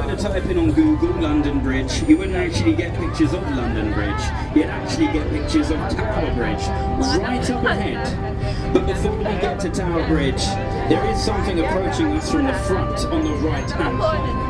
were to type in on Google London Bridge, you wouldn't actually get pictures of London Bridge. You'd actually get pictures of Tower Bridge, right up ahead. But before we get to Tower Bridge, there is something approaching us from the front on the right hand side.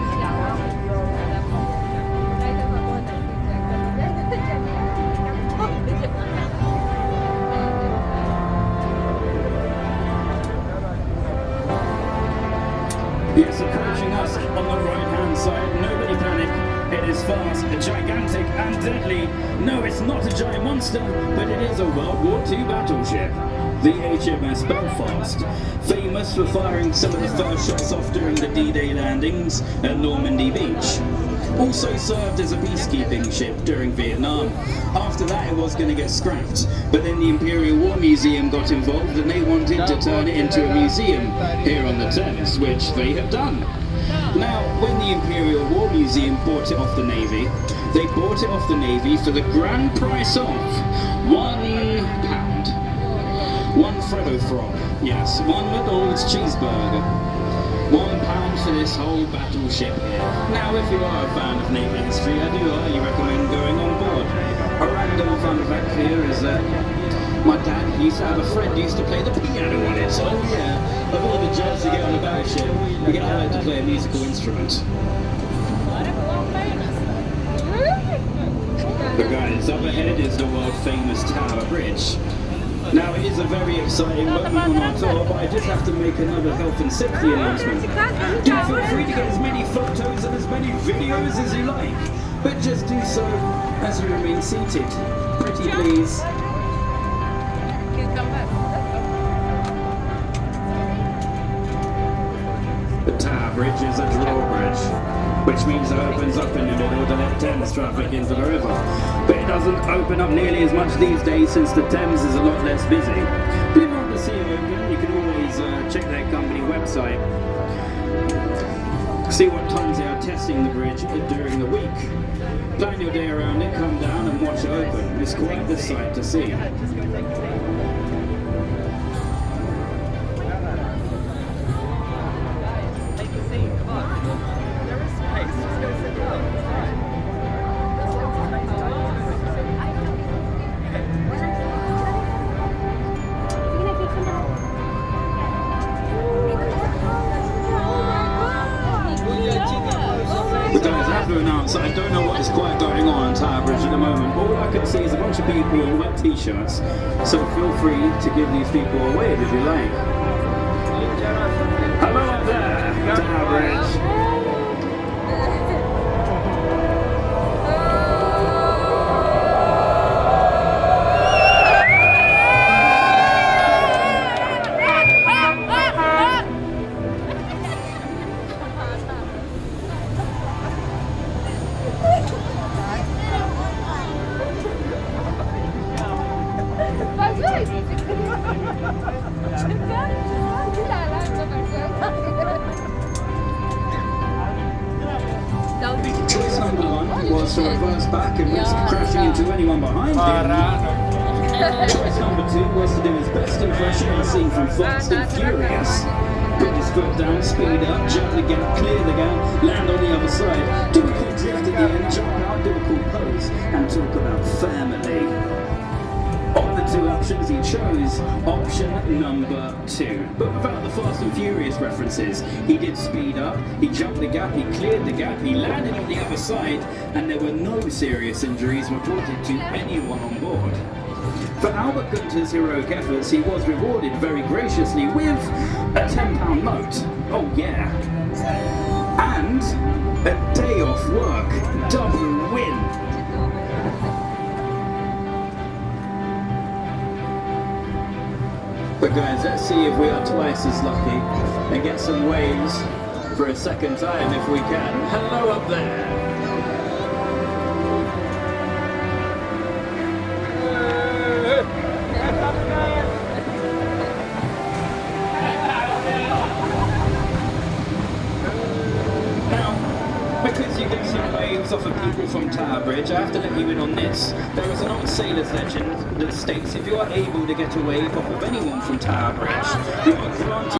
It's approaching us on the right-hand side. Nobody panic. It is fast, gigantic, and deadly. No, it's not a giant monster, but it is a World War II battleship. The HMS Belfast, famous for firing some of the first shots off during the D-Day landings at Normandy Beach. Also served as a peacekeeping ship during Vietnam. After that it was going to get scrapped, but then the Imperial War Museum got involved and they wanted to turn it into a museum here on the Thames, which they have done. Now, when the Imperial War Museum bought it off the Navy, they bought it off the Navy for the grand price of £1. One Freddo frog, yes, one McDonald's cheeseburger. £1 for this whole battleship here. Now, if you are a fan of naval history, I do highly recommend going on board. A random fun fact here is that my dad used to have a friend who used to play the piano on it. So yeah, of all the jobs you get on a battleship, you get hired to play a musical instrument. But guys, up ahead is the world famous Tower Bridge. Now, it is a very exciting moment on our tour, but I just have to make another health and safety announcement. Do feel free to get as many photos and as many videos as you like, but just do so as you remain seated. Pretty please. The Tower Bridge is a drawbridge, which means it opens up in the middle to let Thames traffic into the river. But it doesn't open up nearly as much these days since the Thames is a lot less busy. But if you want to see it open, you can always check their company website. See what times they are testing the bridge during the week. Plan your day around it, come down and watch it open. It's quite the sight to see. I don't know what is quite going on Tower Bridge at the moment. All I can see is a bunch of people in wet t-shirts, so feel free to give these people a wave if you like. Hello up there, Tower Bridge. Choice number one was to reverse back and risk crashing into anyone behind him. Choice number two was to do his best impression of the scene from Fast and Furious. Put his foot down, speed up, jump the gap, clear the gap, land on the other side, do a cool drift at the end, jump out, do a cool pose, and talk about family. Of the two options he chose, option number two. But without the Fast and Furious references, he did speed up, he jumped the gap, he cleared the gap, he landed on the other side, and there were no serious injuries reported to anyone on board. For Albert Gunter's heroic efforts, he was rewarded very graciously with a £10 note. Oh yeah. And a day off work. Double win. But guys, let's see if we are twice as lucky and get some waves for a second time if we can. Hello up there. Because you get some waves off of people from Tower Bridge, I have to let you in on this. There is an old sailor's legend that states if you are able to get a wave off of anyone from Tower Bridge, you are granted